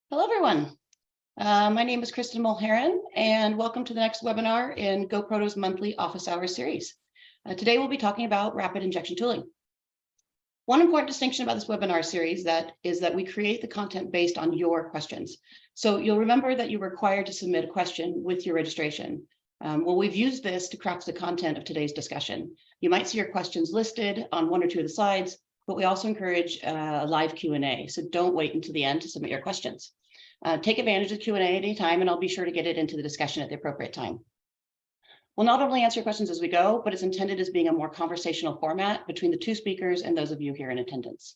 Hello, everyone. My name is Kristen Mulheron, and welcome to the next webinar in GoProto's monthly office hours series. Today, we'll be talking about rapid injection tooling. One important distinction about this webinar series is that we create the content based on your questions. So you'll remember that you're required to submit a question with your registration. Well, we've used this to craft the content of today's discussion. You might see your questions listed on one or two of the slides, but we also encourage a live Q&A. So don't wait until the end to submit your questions. Take advantage of Q&A at any time, and I'll be sure to get it into the discussion at the appropriate time. We'll not only answer questions as we go, but it's intended as being a more conversational format between the two speakers and those of you here in attendance.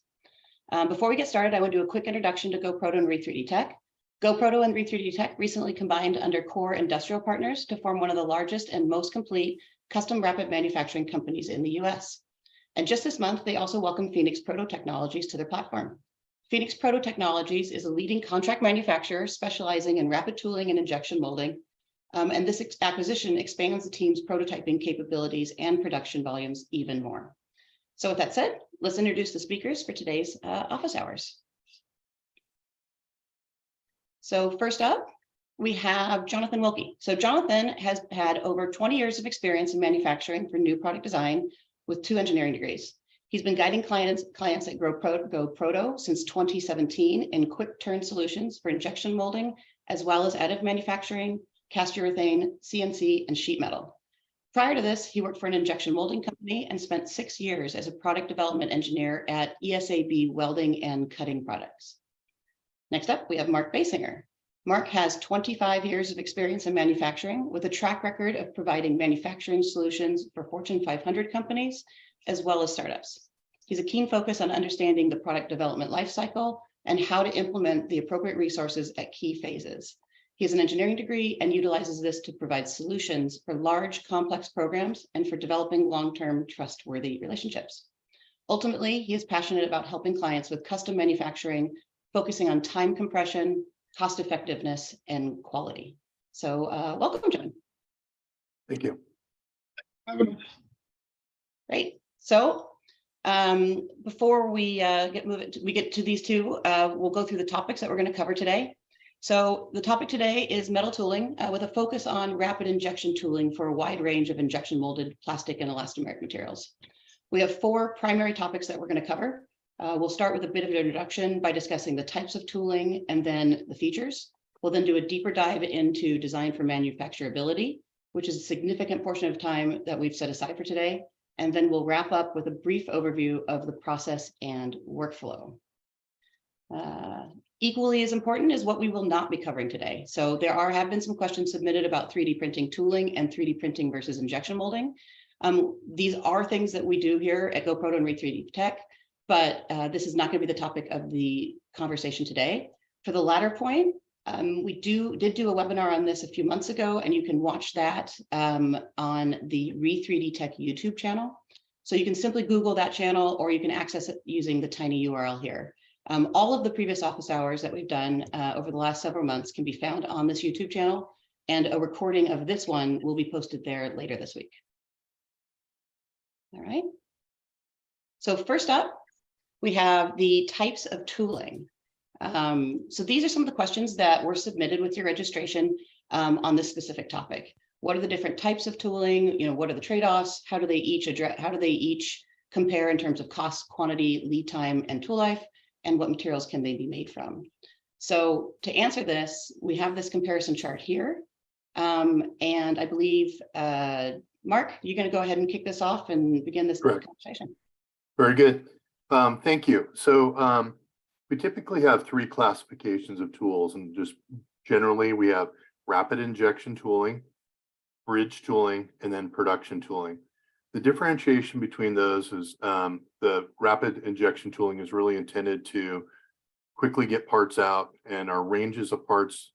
Before we get started, I want to do a quick introduction to GoProto and Re3D Tech. GoProto and Re3D Tech recently combined under core industrial partners to form one of the largest and most complete custom rapid manufacturing companies in the US. And just this month, they also welcomed Phoenix Proto Technologies to their platform. Phoenix Proto Technologies is a leading contract manufacturer specializing in rapid tooling and injection molding. And this acquisition expands the team's prototyping capabilities and production volumes even more. So with that said, let's introduce the speakers for today's office hours. So first up, we have Jonathan Wilkie. So Jonathan has had over 20 years of experience in manufacturing for new product design with 2 engineering degrees. He's been guiding clients at GoProto since 2017 in quick turn solutions for injection molding, as well as additive manufacturing, cast urethane, CNC, and sheet metal. Prior to this, he worked for an injection molding company and spent 6 years as a product development engineer at ESAB Welding and Cutting Products. Next up, we have Mark Basinger. Mark has 25 years of experience in manufacturing with a track record of providing manufacturing solutions for Fortune 500 companies, as well as startups. He's a keen focus on understanding the product development lifecycle and how to implement the appropriate resources at key phases. He has an engineering degree and utilizes this to provide solutions for large, complex programs and for developing long-term, trustworthy relationships. Ultimately, he is passionate about helping clients with custom manufacturing, focusing on time compression, cost effectiveness, and quality. So welcome, John. Thank you. Great. So before we get to these two, we'll go through the topics that we're going to cover today. So the topic today is metal tooling with a focus on rapid injection tooling for a wide range of injection molded plastic and elastomeric materials. We have 4 primary topics that we're going to cover. We'll start with a bit of an introduction by discussing the types of tooling and then the features. We'll then do a deeper dive into design for manufacturability, which is a significant portion of time that we've set aside for today. And then we'll wrap up with a brief overview of the process and workflow. Equally as important is what we will not be covering today. So there have been some questions submitted about 3D printing tooling and 3D printing versus injection molding. These are things that we do here at GoProto and Re3D Tech, but this is not going to be the topic of the conversation today. For the latter point, we did do a webinar on this a few months ago, and you can watch that on the Re3D Tech YouTube channel. So you can simply Google that channel, or you can access it using the tiny URL here. All of the previous office hours that we've done over the last several months can be found on this YouTube channel, and a recording of this one will be posted there later this week. All right. So first up, we have the types of tooling. So these are some of the questions that were submitted with your registration on this specific topic. What are the different types of tooling? What are the trade-offs? How do they each compare in terms of cost, quantity, lead time, and tool life? And what materials can they be made from? So to answer this, we have this comparison chart here. And I believe, Mark, you're going to go ahead and kick this off and begin this conversation. Very good. Thank you. So we typically have 3 classifications of tools, and just generally we have rapid injection tooling, bridge tooling, and then production tooling. The differentiation between those is the rapid injection tooling is really intended to quickly get parts out, and our ranges of parts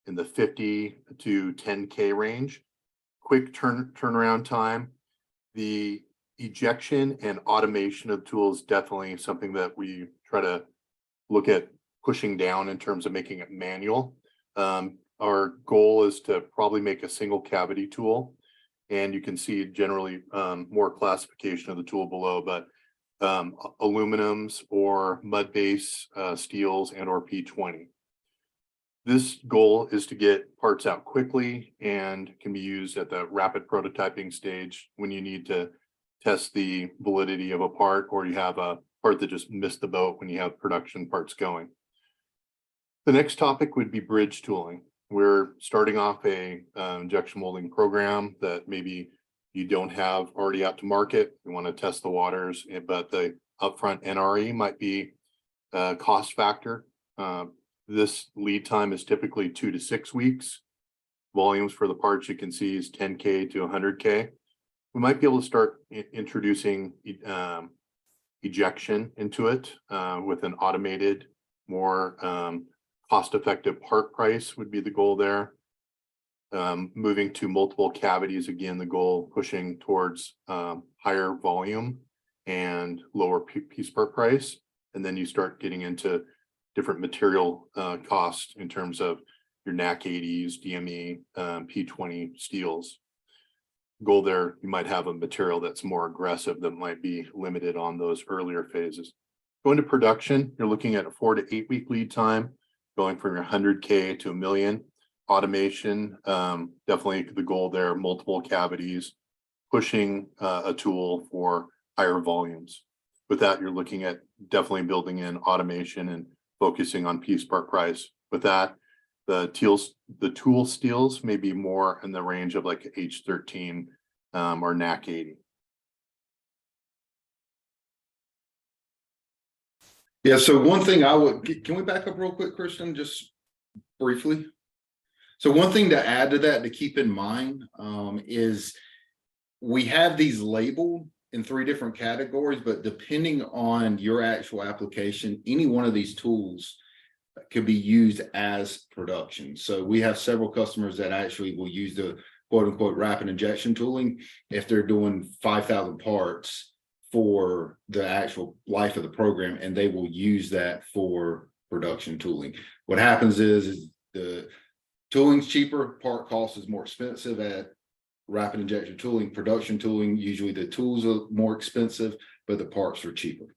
in the 50 to 10K range. Quick turnaround time. The ejection and automation of tools definitely something that we try to look at pushing down in terms of making it manual. Our goal is to probably make a single cavity tool, and you can see generally more classification of the tool below, but aluminums or mud base steels and or P20. This goal is to get parts out quickly and can be used at the rapid prototyping stage when you need to test the validity of a part, or you have a part that just missed the boat when you have production parts going. The next topic would be bridge tooling. We're starting off a injection molding program that maybe you don't have already out to market. You want to test the waters, but the upfront NRE might be a cost factor. This lead time is typically 2 to 6 weeks. Volumes for the parts you can see is 10K to 100K. We might be able to start introducing ejection into it with an automated, more cost-effective part price would be the goal there. Moving to multiple cavities, again, the goal pushing towards higher volume and lower piece part price. And then you start getting into different material costs in terms of your NAC 80s, DME, P20 steels. Goal there, you might have a material that's more aggressive that might be limited on those earlier phases. Going to production, you're looking at a 4 to 8 week lead time, going from your 100K to 1 million. Automation, definitely the goal there, multiple cavities, pushing a tool for higher volumes. With that, you're looking at definitely building in automation and focusing on piece part price. With that, the tool steels may be more in the range of like H13 or NAC 80. Yeah, so one thing can we back up real quick, Christian, just briefly? So one thing to add to that to keep in mind is we have these labeled in 3 different categories, but depending on your actual application, any one of these tools could be used as production. So we have several customers that actually will use the quote unquote rapid injection tooling if they're doing 5,000 parts for the actual life of the program, and they will use that for production tooling. What happens is the tooling's cheaper, part cost is more expensive at rapid injection tooling. Production tooling, usually the tools are more expensive, but the parts are cheaper.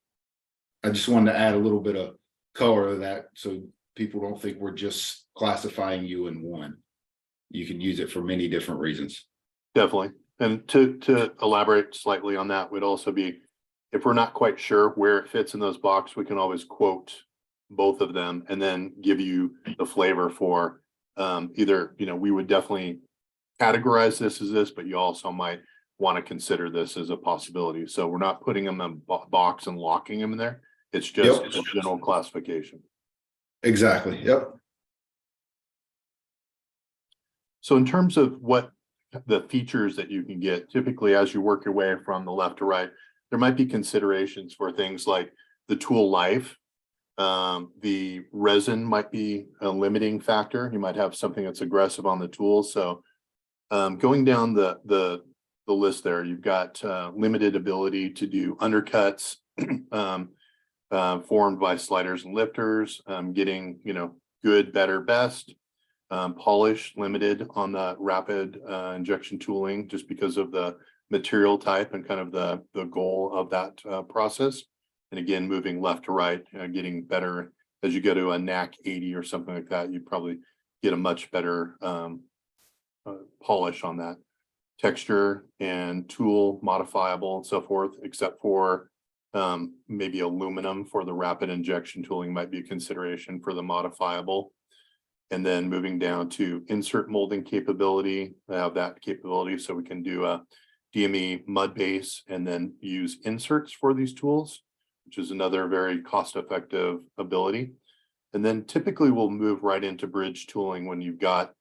I just wanted to add a little bit of color to that so people don't think we're just classifying you in one. You can use it for many different reasons. Definitely. And to elaborate slightly on that would also be, if we're not quite sure where it fits in those boxes, we can always quote both of them and then give you the flavor for either, we would definitely categorize this as this, but you also might want to consider this as a possibility. So we're not putting them in a box and locking them in there. It's just a general classification. Exactly. Yep. So in terms of what the features that you can get, typically as you work your way from the left to right, there might be considerations for things like the tool life. The resin might be a limiting factor. You might have something that's aggressive on the tool. So going down the list there, you've got limited ability to do undercuts formed by sliders and lifters, getting good, better, best. Polish limited on the rapid injection tooling just because of the material type and kind of the goal of that process. And again, moving left to right, getting better as you go to a NAC 80 or something like that, you probably get a much better polish on that. Texture and tool modifiable and so forth, except for maybe aluminum for the rapid injection tooling might be a consideration for the modifiable. And then moving down to insert molding capability, I have that capability so we can do a DME mud base and then use inserts for these tools, which is another very cost-effective ability. And then typically we'll move right into bridge tooling when you've got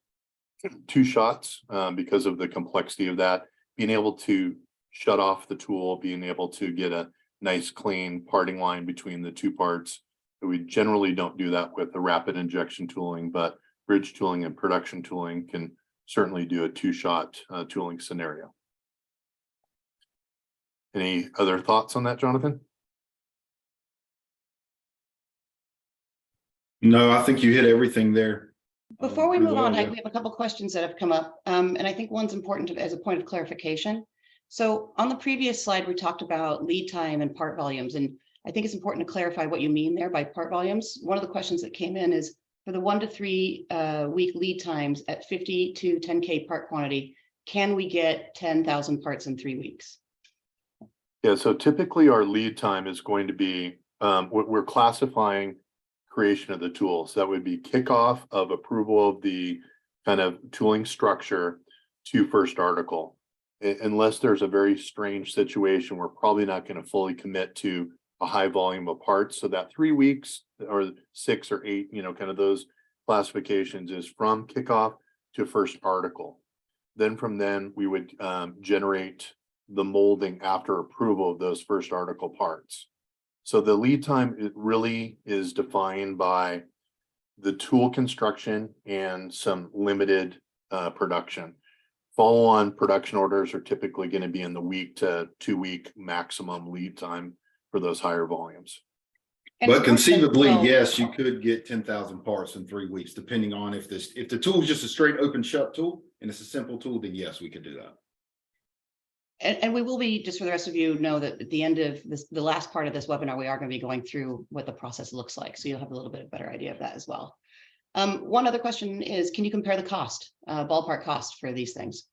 2 shots because of the complexity of that, being able to shut off the tool, being able to get a nice clean parting line between the 2 parts. We generally don't do that with the rapid injection tooling, but bridge tooling and production tooling can certainly do a 2-shot tooling scenario. Any other thoughts on that, Jonathan? No, I think you hit everything there. Before we move on, yeah. we have a couple questions that have come up, and I think one's important as a point of clarification. So on the previous slide, we talked about lead time and part volumes, and I think it's important to clarify what you mean there by part volumes. One of the questions that came in is, for the 1 to 3 week lead times at 50 to 10K part quantity, can we get 10,000 parts in 3 weeks? Yeah, so typically our lead time is going to be, we're classifying creation of the tool. So that would be kickoff of approval of the kind of tooling structure to first article. Unless there's a very strange situation, we're probably not going to fully commit to a high volume of parts. So that 3 weeks or 6 or 8, kind of those classifications is from kickoff to first article. Then from then we would generate the molding after approval of those first article parts. So the lead time, it really is defined by the tool construction and some limited production. Follow-on production orders are typically going to be in the week to 2 week maximum lead time for those higher volumes. And But conceivably, well, yes, you could get 10,000 parts in 3 weeks, depending on if the tool is just a straight open shut tool and it's a simple tool, then yes, we could do that. And we will be, just for the rest of you know, that at the end of this, the last part of this webinar, we are going to be going through what the process looks like. So you'll have a little bit of better idea of that as well. One other question is, can you compare the cost, ballpark cost for these things?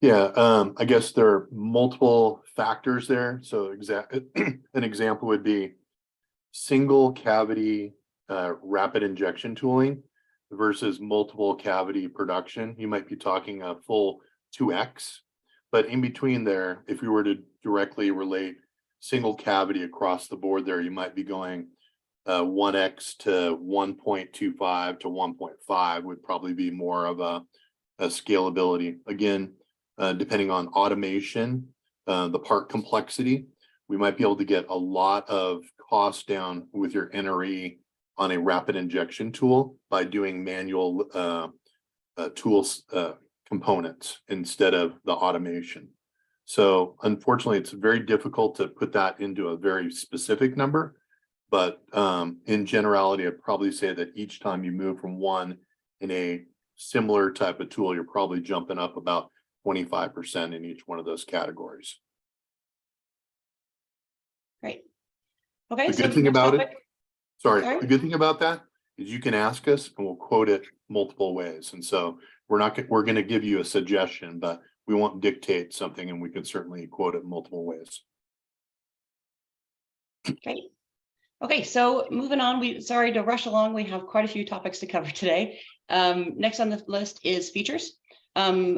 Yeah, I guess there are multiple factors there. So an example would be single cavity rapid injection tooling versus multiple cavity production. You might be talking a full 2x, but in between there, if you were to directly relate single cavity across the board there, you might be going 1x to 1.25 to 1.5 would probably be more of a scalability. Again, depending on automation, the part complexity, we might be able to get a lot of cost down with your NRE on a rapid injection tool by doing manual tools components instead of the automation. So unfortunately, it's very difficult to put that into a very specific number. But in generality, I'd probably say that each time you move from one in a similar type of tool, you're probably jumping up about 25% in each one of those categories. Great. Okay. The good thing about it, Sorry? the good thing about that is you can ask us and we'll quote it multiple ways. And so we're going to give you a suggestion, but we won't dictate something, and we can certainly quote it multiple ways. Great. Okay, so moving on, sorry to rush along. We have quite a few topics to cover today. Next on the list is features.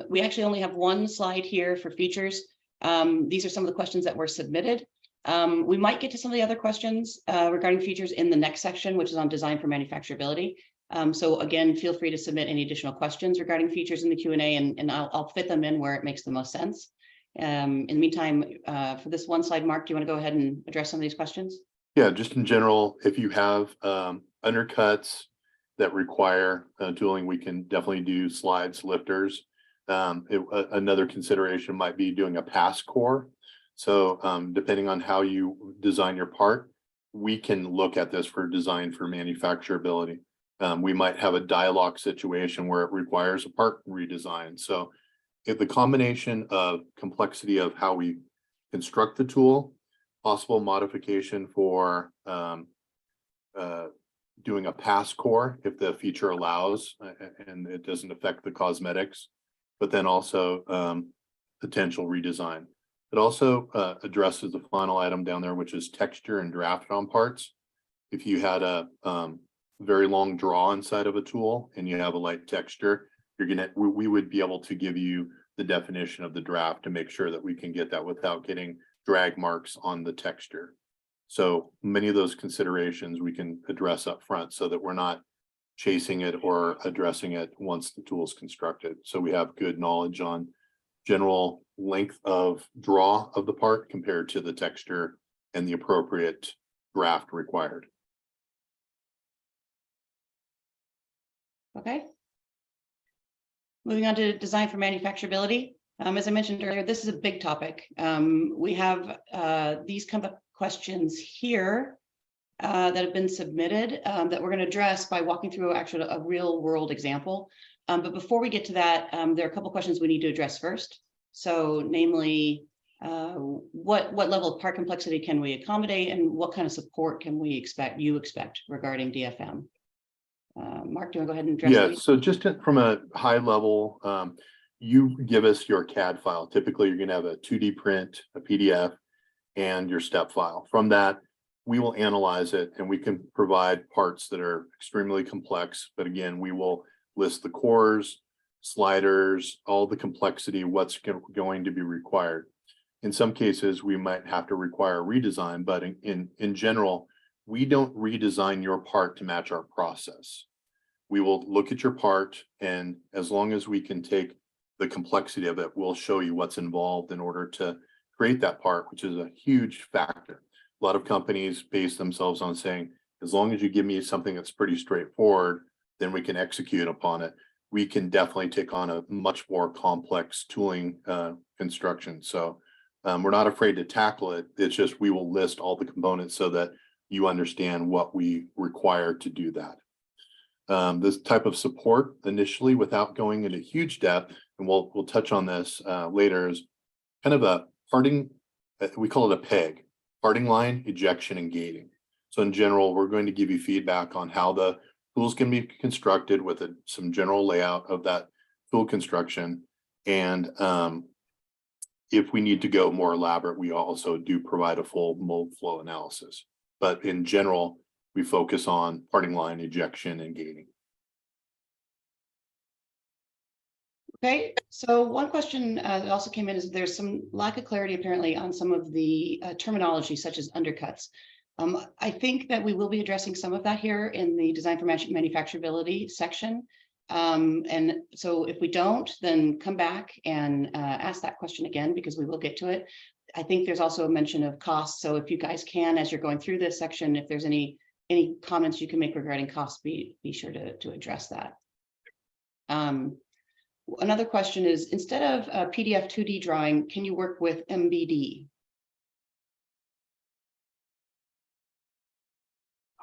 We actually only have one slide here for features. These are some of the questions that were submitted. We might get to some of the other questions regarding features in the next section, which is on design for manufacturability. So again, feel free to submit any additional questions regarding features in the Q&A, and I'll fit them in where it makes the most sense. In the meantime, for this one slide, Mark, do you want to go ahead and address some of these questions? Yeah, just in general, if you have undercuts that require tooling, we can definitely do slides, lifters. Another consideration might be doing a pass core. So depending on how you design your part, we can look at this for design for manufacturability. We might have a dialogue situation where it requires a part redesign. So if the combination of complexity of how we construct the tool, possible modification for doing a pass core if the feature allows and it doesn't affect the cosmetics, but then also potential redesign. It also addresses the final item down there, which is texture and draft on parts. If you had a very long draw inside of a tool and you have a light texture, we would be able to give you the definition of the draft to make sure that we can get that without getting drag marks on the texture. So many of those considerations we can address up front so that we're not chasing it or addressing it once the tool is constructed. So we have good knowledge on general length of draw of the part compared to the texture and the appropriate draft required. Okay. Moving on to design for manufacturability. As I mentioned earlier, this is a big topic. We have these kind of questions here that have been submitted that we're going to address by walking through actually a real world example. But before we get to that, there are a couple questions we need to address first. So namely, what level of part complexity can we accommodate, and what kind of support can we expect regarding DFM? Mark, do you want to go ahead and address Yeah, these? so just from a high level, you give us your CAD file. Typically, you're gonna have a 2D print, a PDF, and your step file. From that, we will analyze it and we can provide parts that are extremely complex. But again, we will list the cores, sliders, all the complexity, what's going to be required. In some cases, we might have to require a redesign, but in general, we don't redesign your part to match our process. We will look at your part, and as long as we can take the complexity of it, we'll show you what's involved in order to create that part, which is a huge factor. A lot of companies base themselves on saying, as long as you give me something that's pretty straightforward, then we can execute upon it. We can definitely take on a much more complex tooling construction. So we're not afraid to tackle it. It's just we will list all the components so that you understand what we require to do that. This type of support initially, without going into huge depth, and we'll touch on this later, is kind of a parting, we call it a PEG, parting line, ejection, and gating. So in general, we're going to give you feedback on how the tools can be constructed with some general layout of that tool construction. And if we need to go more elaborate, we also do provide a full mold flow analysis. But in general, we focus on parting line, ejection, and gating. Okay, so one question that also came in is there's some lack of clarity apparently on some of the terminology such as undercuts. I think that we will be addressing some of that here in the design for manufacturability section. And so if we don't, then come back and ask that question again, because we will get to it. I think there's also a mention of cost. So if you guys can, as you're going through this section, if there's any comments you can make regarding cost, be sure to address that. Another question is, instead of a PDF 2D drawing, can you work with MBD?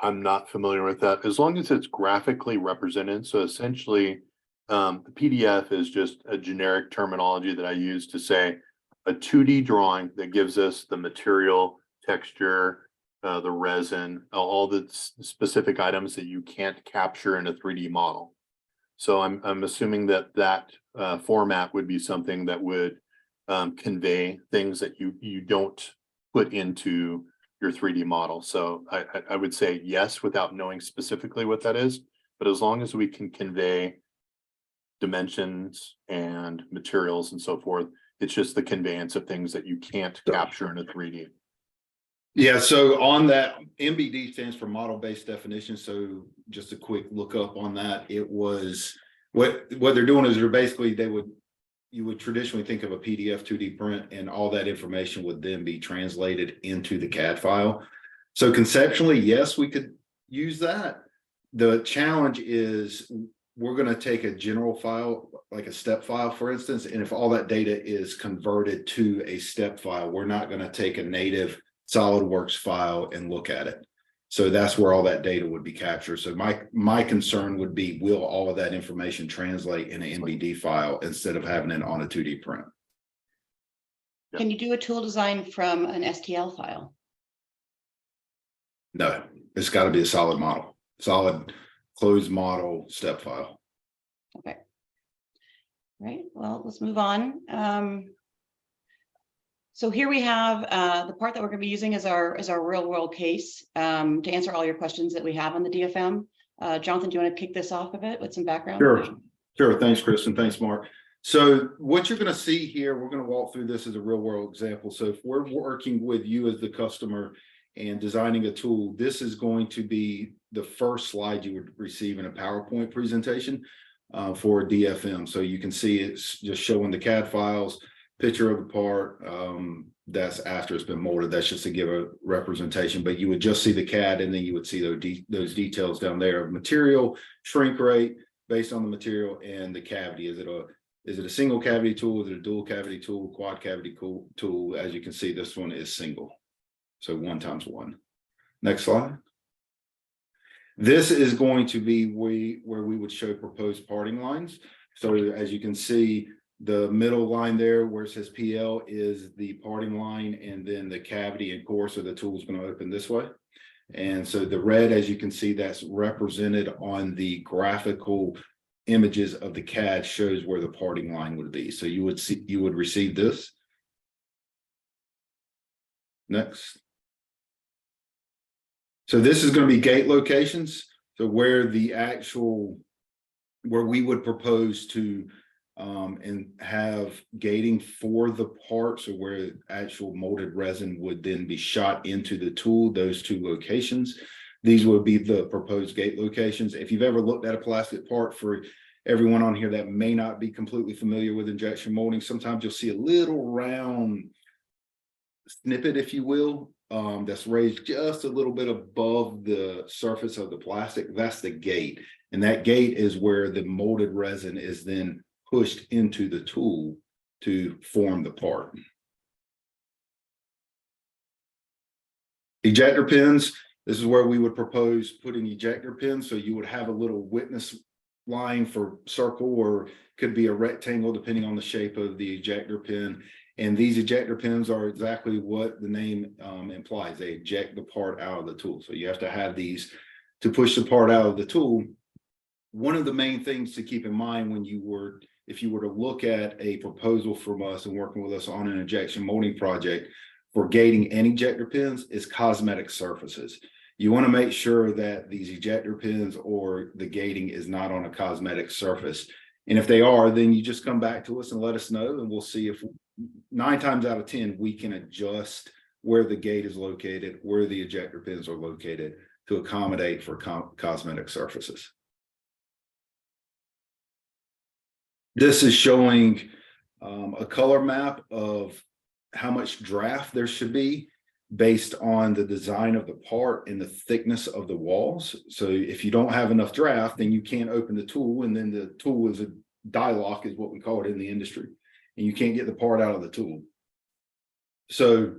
I'm not familiar with that. As long as it's graphically represented. So essentially, the PDF is just a generic terminology that I use to say a 2D drawing that gives us the material, texture, the resin, all the specific items that you can't capture in a 3D model. So I'm assuming that format would be something that would convey things that you don't put into your 3D model. So I would say yes, without knowing specifically what that is. But as long as we can convey dimensions and materials and so forth, it's just the conveyance of things that you can't capture in a 3D. Yeah, so on that, MBD stands for model-based definition. So just a quick look up on that. It was what they're doing is you would traditionally think of a PDF 2D print, and all that information would then be translated into the CAD file. So conceptually, yes, we could use that. The challenge is we're going to take a general file, like a step file, for instance, and if all that data is converted to a step file, we're not going to take a native SolidWorks file and look at it. So that's where all that data would be captured. So my concern would be, will all of that information translate in an MBD file instead of having it on a 2D print? Can you do a tool design from an STL file? No, it's got to be a solid model, solid closed model step file. Okay. Right. Well, let's move on. So here we have the part that we're going to be using as our real world case to answer all your questions that we have on the DFM. Jonathan, do you want to kick this off a bit with some background? Sure. Thanks, Kristen. Thanks, Mark. So what you're going to see here, we're going to walk through this as a real world example. So if we're working with you as the customer and designing a tool, this is going to be the first slide you would receive in a PowerPoint presentation for a DFM. So you can see it's just showing the CAD files, picture of the part. That's after it's been molded. That's just to give a representation, but you would just see the CAD, and then you would see those details down there of material, shrink rate based on the material, and the cavity. Is it a single cavity tool? Is it a dual cavity tool, quad cavity tool? As you can see, this one is single. So 1 times 1. Next slide. This is going to be where we would show proposed parting lines. So as you can see, the middle line there where it says PL is the parting line, and then the cavity and core, so the tool is going to open this way. And so the red, as you can see, that's represented on the graphical images of the CAD, shows where the parting line would be. So you would receive this. Next. So this is going to be gate locations. So where we would propose to and have gating for the parts, or where actual molded resin would then be shot into the tool, those two locations. These would be the proposed gate locations. If you've ever looked at a plastic part, for everyone on here that may not be completely familiar with injection molding, sometimes you'll see a little round snippet, if you will, that's raised just a little bit above the surface of the plastic. That's the gate. And that gate is where the molded resin is then pushed into the tool to form the part. Ejector pins. This is where we would propose putting ejector pins. So you would have a little witness line for circle, or could be a rectangle depending on the shape of the ejector pin. And these ejector pins are exactly what the name implies. They eject the part out of the tool. So you have to have these to push the part out of the tool. One of the main things to keep in mind if you were to look at a proposal from us and working with us on an injection molding project for gating and ejector pins, is cosmetic surfaces. You want to make sure that these ejector pins or the gating is not on a cosmetic surface. And if they are, then you just come back to us and let us know, and we'll see if 9 times out of 10, we can adjust where the gate is located, where the ejector pins are located, to accommodate for cosmetic surfaces. This is showing a color map of how much draft there should be based on the design of the part and the thickness of the walls. So if you don't have enough draft, then you can't open the tool, and then the tool is a die lock, is what we call it in the industry, and you can't get the part out of the tool. So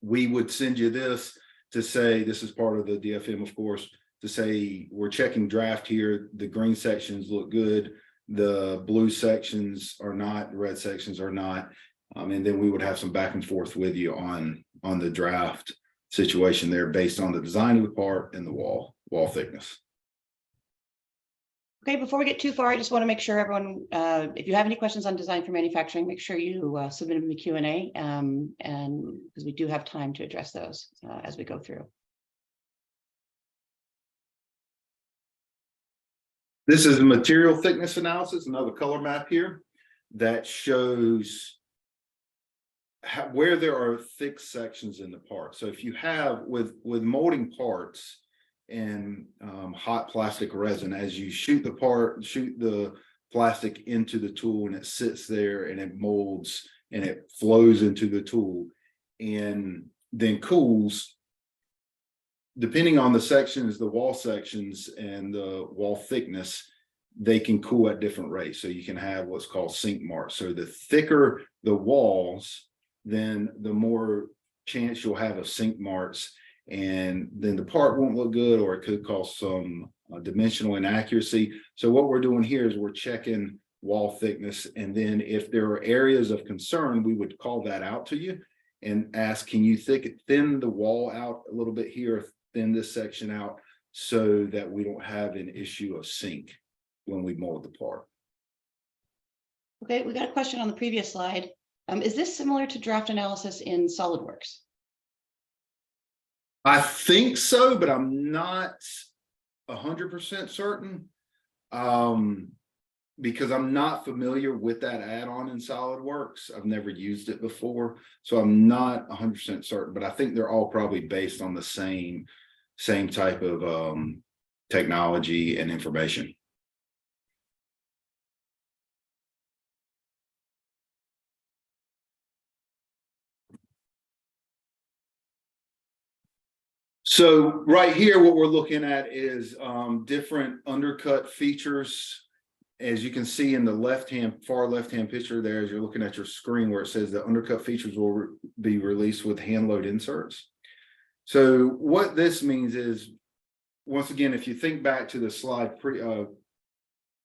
we would send you this to say, this is part of the DFM, of course, to say we're checking draft here. The green sections look good. The blue sections are not, the red sections are not. And then we would have some back and forth with you on the draft situation there based on the design of the part and the wall thickness. Okay, before we get too far, I just want to make sure everyone, if you have any questions on design for manufacturing, make sure you submit them in the Q&A, and because we do have time to address those as we go through. This is a material thickness analysis, another color map here that shows where there are thick sections in the part. So if you have with molding parts and hot plastic resin, as you shoot the plastic into the tool, and it sits there and it molds and it flows into the tool and then cools. Depending on the sections, the wall sections and the wall thickness, they can cool at different rates. So you can have what's called sink marks. So the thicker the walls, then the more chance you'll have of sink marks, and then the part won't look good, or it could cause some dimensional inaccuracy. So what we're doing here is we're checking wall thickness, and then if there are areas of concern, we would call that out to you and ask, can you thin the wall out a little bit here, thin this section out, so that we don't have an issue of sink when we mold the part. Okay, we got a question on the previous slide. Is this similar to draft analysis in SolidWorks? I think so, but I'm not 100% certain, because I'm not familiar with that add-on in SolidWorks. I've never used it before, so I'm not 100% certain, but I think they're all probably based on the same type of technology and information. So right here, what we're looking at is different undercut features. As you can see in the far left-hand picture there, as you're looking at your screen, where it says the undercut features will be released with hand load inserts. So what this means is, once again, if you think back to the slide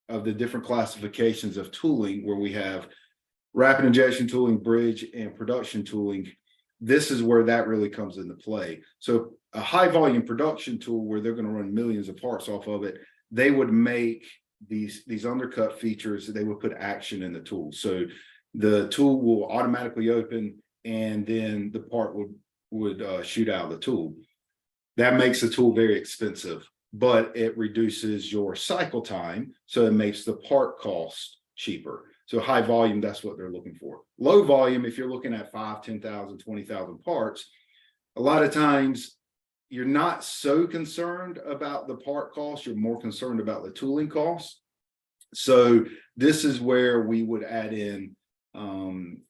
of the different classifications of tooling, where we have rapid injection tooling, bridge, and production tooling, this is where that really comes into play. So a high volume production tool where they're going to run millions of parts off of it, they would make these undercut features, they would put action in the tool. So the tool will automatically open and then the part would shoot out of the tool. That makes the tool very expensive, but it reduces your cycle time. So it makes the part cost cheaper. So high volume, that's what they're looking for. Low volume, if you're looking at 5, 10,000, 20,000 parts, a lot of times you're not so concerned about the part cost, you're more concerned about the tooling cost. So this is where we would add in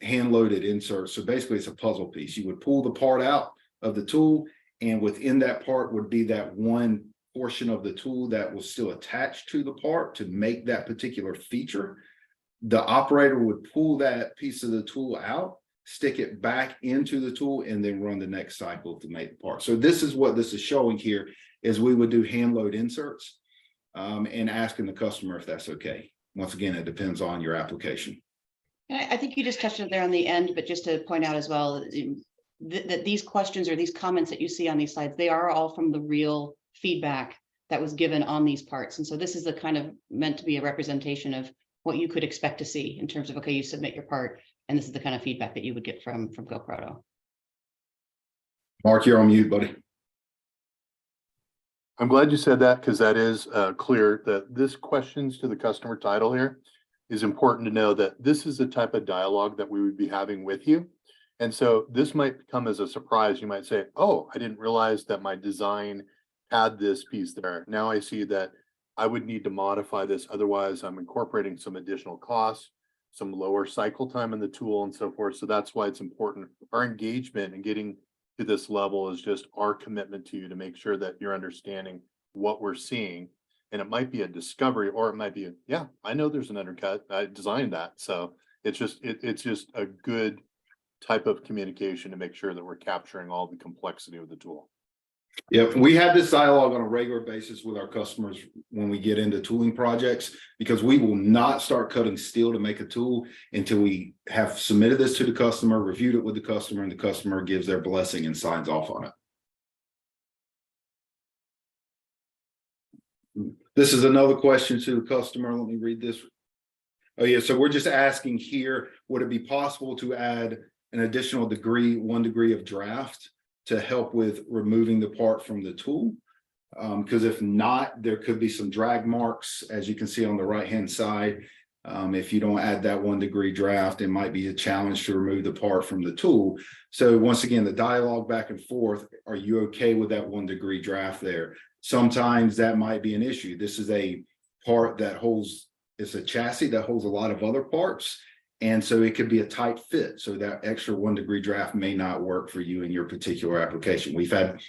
hand-loaded inserts. So basically it's a puzzle piece. You would pull the part out of the tool, and within that part would be that one portion of the tool that was still attached to the part to make that particular feature. The operator would pull that piece of the tool out, stick it back into the tool, and then run the next cycle to make the part. So this is what this is showing here, is we would do hand load inserts and asking the customer if that's okay. Once again, it depends on your application. And I think you just touched it there on the end, but just to point out as well, that these questions or these comments that you see on these slides, they are all from the real feedback that was given on these parts. And so this is the kind of meant to be a representation of what you could expect to see in terms of, okay, you submit your part, and this is the kind of feedback that you would get from GoProto. Mark, you're on mute, buddy. I'm glad you said that, because that is clear that this questions to the customer title here is important to know that this is the type of dialogue that we would be having with you. And so this might come as a surprise. You might say, oh, I didn't realize that my design had this piece there. Now I see that I would need to modify this. Otherwise, I'm incorporating some additional costs, some lower cycle time in the tool and so forth. So that's why it's important. Our engagement and getting to this level is just our commitment to you to make sure that you're understanding what we're seeing. And it might be a discovery, or it might be, yeah, I know there's an undercut. I designed that. So it's just a good type of communication to make sure that we're capturing all the complexity of the tool. Yeah, we have this dialogue on a regular basis with our customers when we get into tooling projects, because we will not start cutting steel to make a tool until we have submitted this to the customer, reviewed it with the customer, and the customer gives their blessing and signs off on it. This is another question to the customer. Let me read this. Oh yeah, so we're just asking here, would it be possible to add an additional degree, 1 degree of draft to help with removing the part from the tool? Because if not, there could be some drag marks, as you can see on the right-hand side. If you don't add that 1 degree draft, it might be a challenge to remove the part from the tool. So once again, the dialogue back and forth, are you okay with that 1 degree draft there? Sometimes that might be an issue. This is a part that holds, it's a chassis that holds a lot of other parts. And so it could be a tight fit. So that extra 1 degree draft may not work for you in your particular application. We've had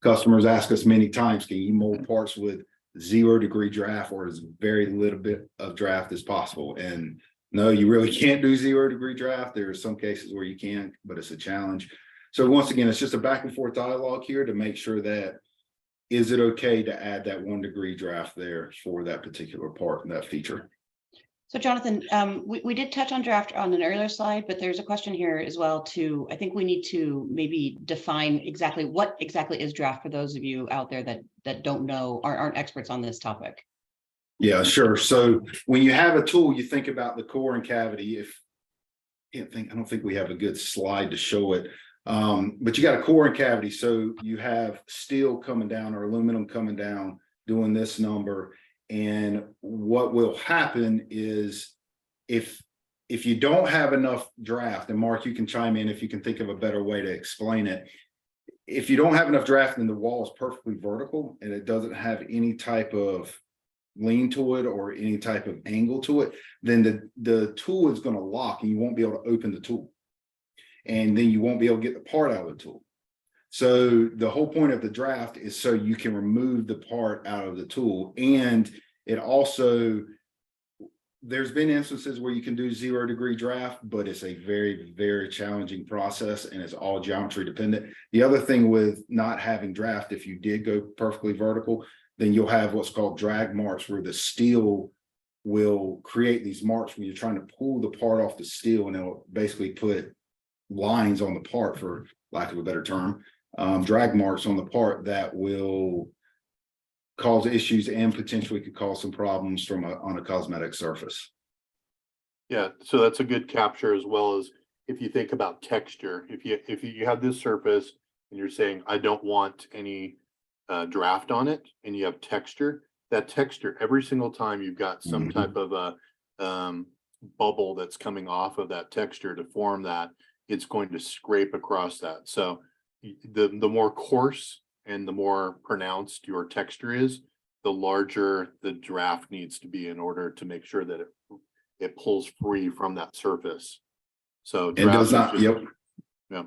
customers ask us many times, can you mold parts with 0 degree draft or as very little bit of draft as possible? And no, you really can't do 0 degree draft. There are some cases where you can, but it's a challenge. So once again, it's just a back and forth dialogue here to make sure that, is it okay to add that 1 degree draft there for that particular part and that feature? So Jonathan, we did touch on draft on an earlier slide, but there's a question here as well too. I think we need to maybe define exactly what exactly is draft for those of you out there that don't know, aren't experts on this topic. Yeah, sure. So when you have a tool, you think about the core and cavity. I don't think we have a good slide to show it. But you got a core and cavity. So you have steel coming down or aluminum coming down, doing this number. And what will happen is if you don't have enough draft, and Mark, you can chime in if you can think of a better way to explain it. If you don't have enough draft and the wall is perfectly vertical and it doesn't have any type of lean to it or any type of angle to it, then the tool is going to lock and you won't be able to open the tool. And then you won't be able to get the part out of the tool. So the whole point of the draft is so you can remove the part out of the tool. And it also, there's been instances where you can do 0 degree draft, but it's a very, very challenging process and it's all geometry dependent. The other thing with not having draft, if you did go perfectly vertical, then you'll have what's called drag marks where the steel will create these marks when you're trying to pull the part off the steel, and it'll basically put lines on the part, for lack of a better term, drag marks on the part that will cause issues and potentially could cause some problems on a cosmetic surface. Yeah, so that's a good capture, as well as if you think about texture. If you have this surface and you're saying, I don't want any draft on it, and you have texture, that texture, every single time you've got some type of a bubble that's coming off of that texture to form that, it's going to scrape across that. So the more coarse and the more pronounced your texture is, the larger the draft needs to be in order to make sure that it pulls free from that surface. So And does not, just, yeah.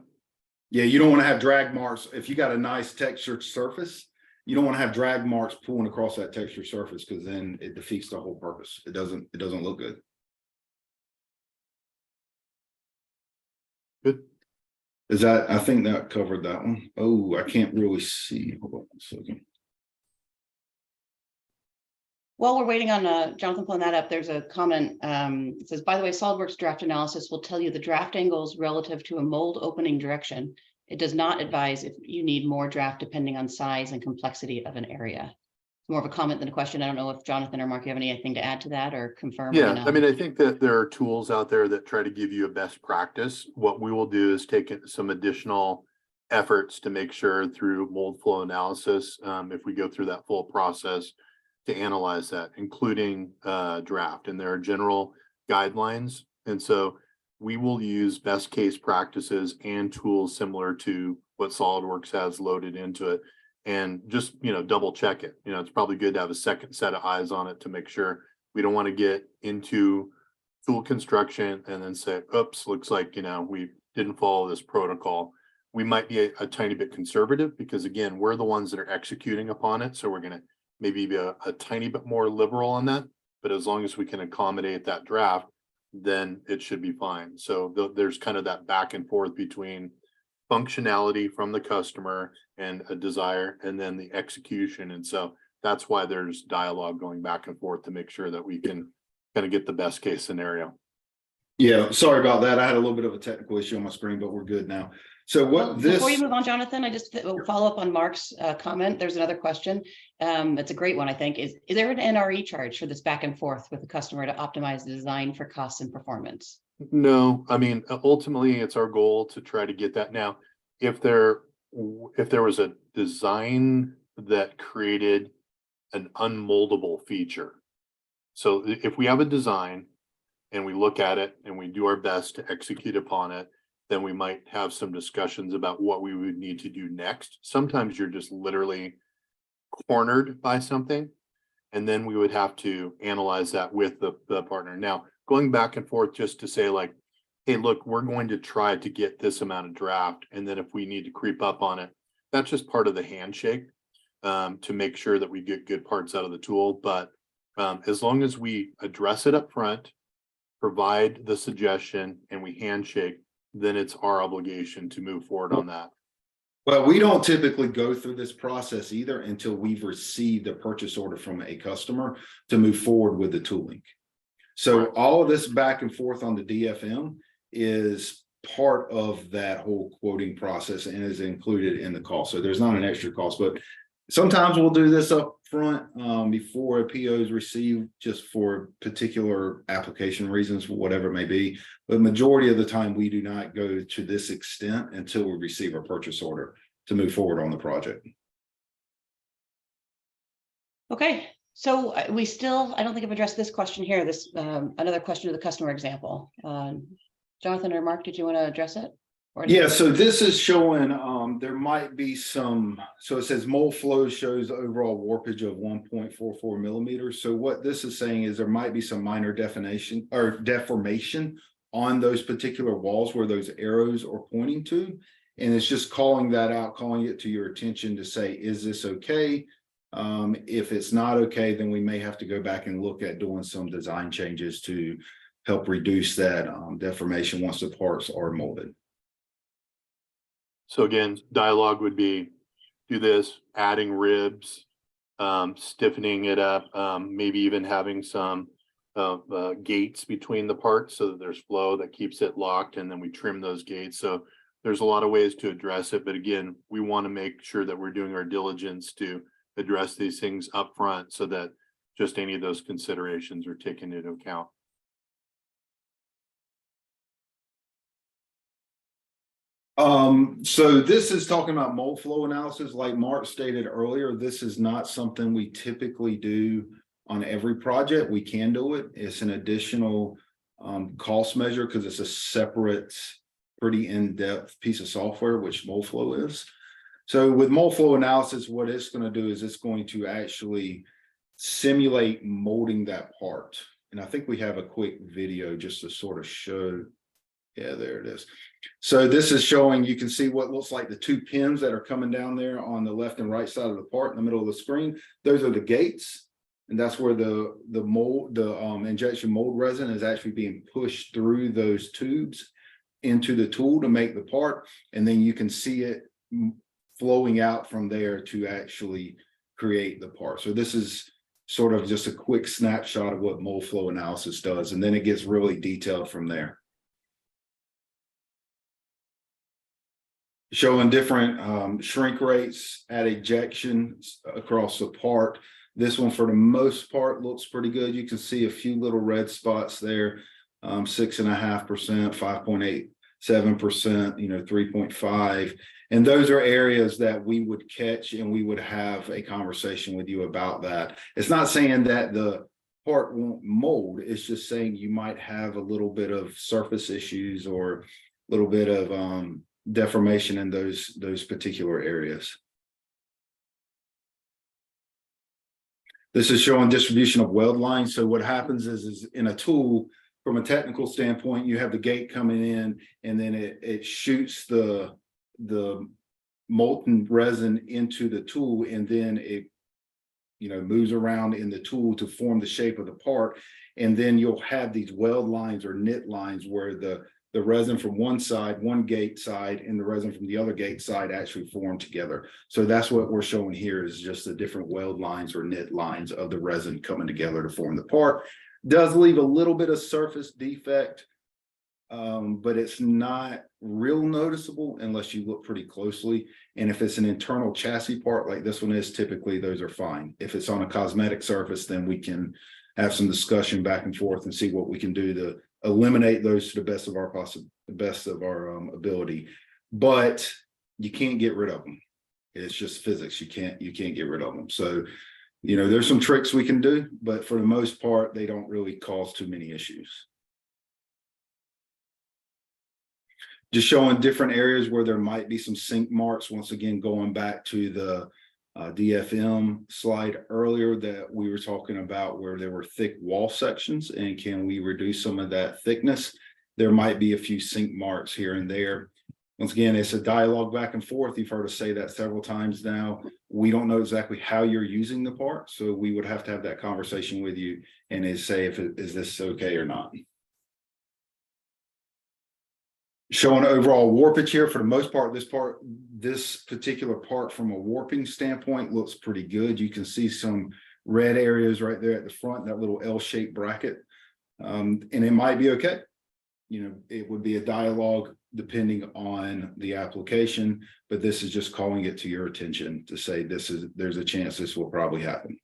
Yeah, you don't want to have drag marks. If you got a nice textured surface, you don't want to have drag marks pulling across that textured surface, because then it defeats the whole purpose. It doesn't look good. Good. Is that, I think that covered that one. Oh, I can't really see. Hold on a second. While we're waiting on Jonathan pulling that up, there's a comment. It says, by the way, SolidWorks draft analysis will tell you the draft angles relative to a mold opening direction. It does not advise if you need more draft depending on size and complexity of an area. More of a comment than a question. I don't know if Jonathan or Mark, you have anything to add to that or confirm? Yeah, I mean, I think that there are tools out there that try to give you a best practice. What we will do is take some additional efforts to make sure through mold flow analysis, if we go through that full process, to analyze that, including draft. And there are general guidelines. And so we will use best case practices and tools similar to what SolidWorks has loaded into it, and just, double check it. It's probably good to have a second set of eyes on it to make sure. We don't want to get into tool construction and then say, oops, looks like, we didn't follow this protocol. We might be a tiny bit conservative, because again, we're the ones that are executing upon it. So we're going to maybe be a tiny bit more liberal on that, but as long as we can accommodate that draft, then it should be fine. So there's kind of that back and forth between functionality from the customer and a desire, and then the execution. And so that's why there's dialogue going back and forth to make sure that we can kind of get the best case scenario. Yeah, sorry about that. I had a little bit of a technical issue on my screen, but we're good now. So before you move on, Jonathan, I just will follow up on Mark's comment. There's another question. It's a great one, I think. Is there an NRE charge for this back and forth with the customer to optimize the design for cost and performance? No, I mean, ultimately it's our goal to try to get that. Now, if there was a design that created an unmoldable feature. So if we have a design and we look at it and we do our best to execute upon it, then we might have some discussions about what we would need to do next. Sometimes you're just literally cornered by something, and then we would have to analyze that with the partner. Now, going back and forth just to say like, hey, look, we're going to try to get this amount of draft, and then if we need to creep up on it, that's just part of the handshake to make sure that we get good parts out of the tool. But as long as we address it up front, provide the suggestion, and we handshake, then it's our obligation to move forward on that. Well, we don't typically go through this process either until we've received a purchase order from a customer to move forward with the tooling. So all of this back and forth on the DFM is part of that whole quoting process and is included in the cost. So there's not an extra cost, but sometimes we'll do this up front before a PO is received, just for particular application reasons, whatever it may be. But majority of the time, we do not go to this extent until we receive a purchase order to move forward on the project. Okay, so we still, I don't think I've addressed this question here. This another question to the customer example. Jonathan or Mark, did you want to address it? Yeah, so this is showing there might be some, so it says mold flow shows overall warpage of 1.44 millimeters. So what this is saying is there might be some minor deformation on those particular walls where those arrows are pointing to. And it's just calling that out, calling it to your attention to say, is this okay? If it's not okay, then we may have to go back and look at doing some design changes to help reduce that deformation once the parts are molded. So again, dialogue would be, do this, adding ribs, stiffening it up, maybe even having some gates between the parts so that there's flow that keeps it locked, and then we trim those gates. So there's a lot of ways to address it, but again, we want to make sure that we're doing our diligence to address these things up front so that just any of those considerations are taken into account. So this is talking about mold flow analysis. Like Mark stated earlier, this is not something we typically do on every project. We can do it. It's an additional cost measure because it's a separate, pretty in-depth piece of software, which mold flow is. So with mold flow analysis, what it's going to do is it's going to actually simulate molding that part. And I think we have a quick video just to sort of show. Yeah, there it is. So this is showing, you can see what looks like the two pins that are coming down there on the left and right side of the part in the middle of the screen. Those are the gates. And that's where the injection mold resin is actually being pushed through those tubes into the tool to make the part. And then you can see it flowing out from there to actually create the part. So this is sort of just a quick snapshot of what mold flow analysis does. And then it gets really detailed from there. Showing different shrink rates at ejection across the part. This one, for the most part, looks pretty good. You can see a few little red spots there, 6.5%, 5.87%, 3.5. And those are areas that we would catch and we would have a conversation with you about that. It's not saying that the part won't mold. It's just saying you might have a little bit of surface issues or a little bit of deformation in those particular areas. This is showing distribution of weld lines. So what happens is in a tool, from a technical standpoint, you have the gate coming in and then it shoots the molten resin into the tool, and then it moves around in the tool to form the shape of the part. And then you'll have these weld lines or knit lines where the resin from one side, one gate side, and the resin from the other gate side actually form together. So that's what we're showing here, is just the different weld lines or knit lines of the resin coming together to form the part. Does leave a little bit of surface defect, but it's not real noticeable unless you look pretty closely. And if it's an internal chassis part like this one is, typically those are fine. If it's on a cosmetic surface, then we can have some discussion back and forth and see what we can do to eliminate those to the best of our ability. But you can't get rid of them. It's just physics. You can't get rid of them. So there's some tricks we can do, but for the most part, they don't really cause too many issues. Just showing different areas where there might be some sink marks. Once again, going back to the DFM slide earlier that we were talking about, where there were thick wall sections, and can we reduce some of that thickness? There might be a few sink marks here and there. Once again, it's a dialogue back and forth. You've heard us say that several times now. We don't know exactly how you're using the part, so we would have to have that conversation with you and say is this okay or not. Showing overall warpage here. For the most part, this particular part from a warping standpoint looks pretty good. You can see some red areas right there at the front, that little L-shaped bracket. And it might be okay. It would be a dialogue depending on the application, but this is just calling it to your attention to say there's a chance this will probably happen.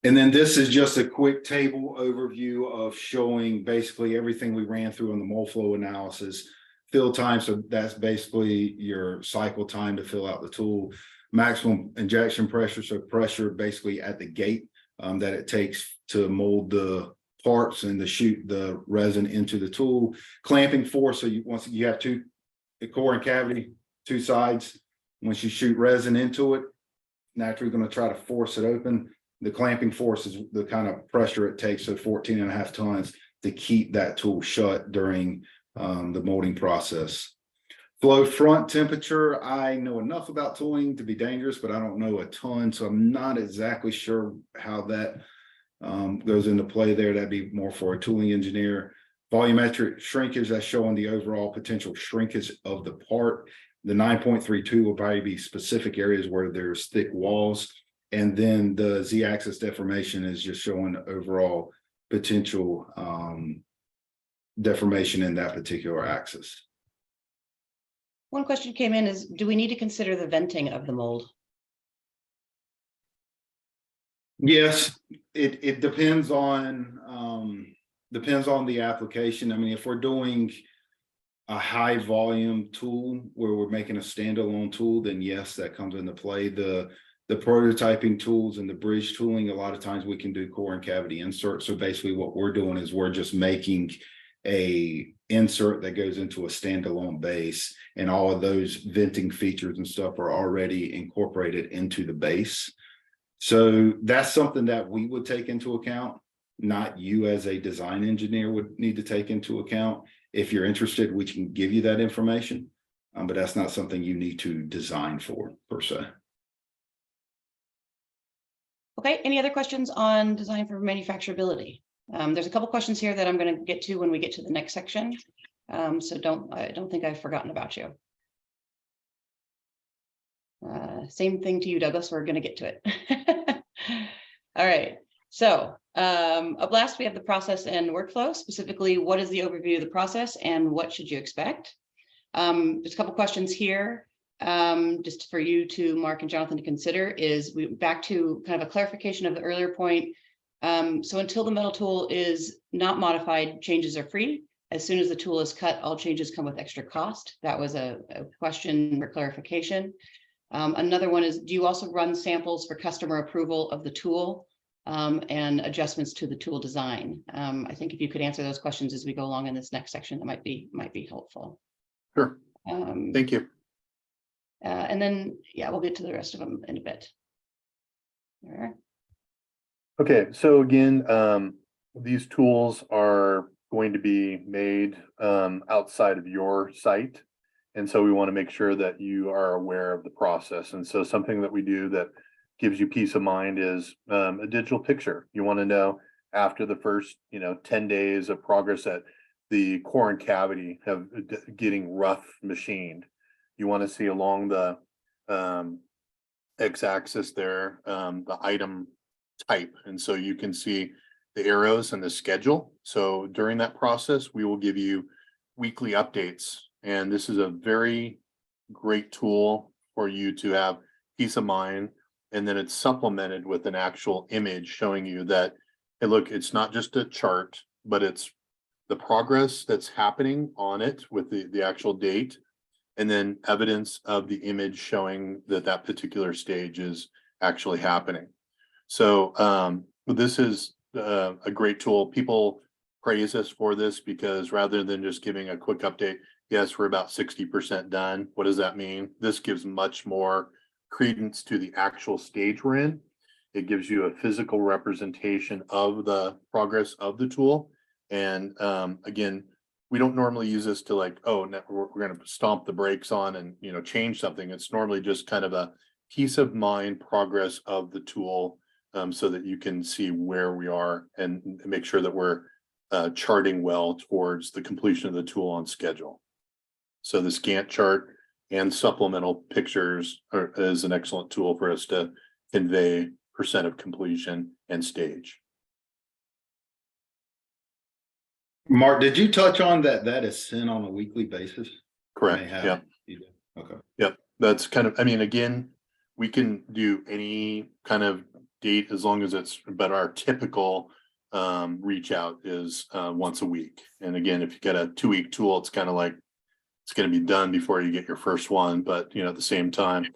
And then this is just a quick table overview of showing basically everything we ran through on the mold flow analysis. Fill time, so that's basically your cycle time to fill out the tool. Maximum injection pressure, so pressure basically at the gate that it takes to mold the parts and to shoot the resin into the tool. Clamping force, so once you have the core and cavity, two sides. Once you shoot resin into it, naturally going to try to force it open. The clamping force is the kind of pressure it takes, so 14.5 tons, to keep that tool shut during the molding process. Flow front temperature, I know enough about tooling to be dangerous, but I don't know a ton, so I'm not exactly sure how that goes into play there. That'd be more for a tooling engineer. Volumetric shrinkage, that's showing the overall potential shrinkage of the part. The 9.32 will probably be specific areas where there's thick walls. And then the Z-axis deformation is just showing the overall potential deformation in that particular axis. One question came in is, do we need to consider the venting of the mold? Yes, it depends on the application. I mean, if we're doing a high volume tool where we're making a standalone tool, then yes, that comes into play. The prototyping tools and the bridge tooling, a lot of times we can do core and cavity insert. So basically what we're doing is we're just making a insert that goes into a standalone base, and all of those venting features and stuff are already incorporated into the base. So that's something that we would take into account, not you as a design engineer would need to take into account. If you're interested, we can give you that information, but that's not something you need to design for per se. Okay, any other questions on design for manufacturability? There's a couple questions here that I'm going to get to when we get to the next section. So I don't think I've forgotten about you. Same thing to you, Douglas. We're going to get to it. All right. So up last, we have the process and workflow. Specifically, what is the overview of the process and what should you expect? There's a couple questions here just for you to Mark and Jonathan to consider. Is we back to kind of a clarification of the earlier point. So until the metal tool is not modified, changes are free. As soon as the tool is cut, all changes come with extra cost. That was a question for clarification. Another one is, do you also run samples for customer approval of the tool and adjustments to the tool design? I think if you could answer those questions as we go along in this next section, that might be helpful. Sure. Thank you. And then, yeah, we'll get to the rest of them in a bit. All right. Okay, so again, these tools are going to be made outside of your site. And so we want to make sure that you are aware of the process. And so something that we do that gives you peace of mind is a digital picture. You want to know after the first, 10 days of progress that the core and cavity have getting rough machined. You want to see along the x-axis there, the item type. And so you can see the arrows and the schedule. So during that process, we will give you weekly updates. And this is a very great tool for you to have peace of mind. And then it's supplemented with an actual image showing you that, hey, look, it's not just a chart, but it's the progress that's happening on it with the actual date, and then evidence of the image showing that that particular stage is actually happening. So this is a great tool. People praise us for this because rather than just giving a quick update, yes, we're about 60% done. What does that mean? This gives much more credence to the actual stage we're in. It gives you a physical representation of the progress of the tool. And again, we don't normally use this to like, oh, we're going to stomp the brakes on and, change something. It's normally just kind of a peace of mind progress of the tool so that you can see where we are and make sure that we're charting well towards the completion of the tool on schedule. So this Gantt chart and supplemental pictures is an excellent tool for us to convey percent of completion and stage. Mark, did you touch on that is sent on a weekly basis? Correct. Yeah. Okay. Yep. That's kind of, again, we can do any kind of date as long as it's, but our typical reach out is once a week. And again, if you get a 2-week tool, it's kind of like, it's going to be done before you get your first one. But, at the same time,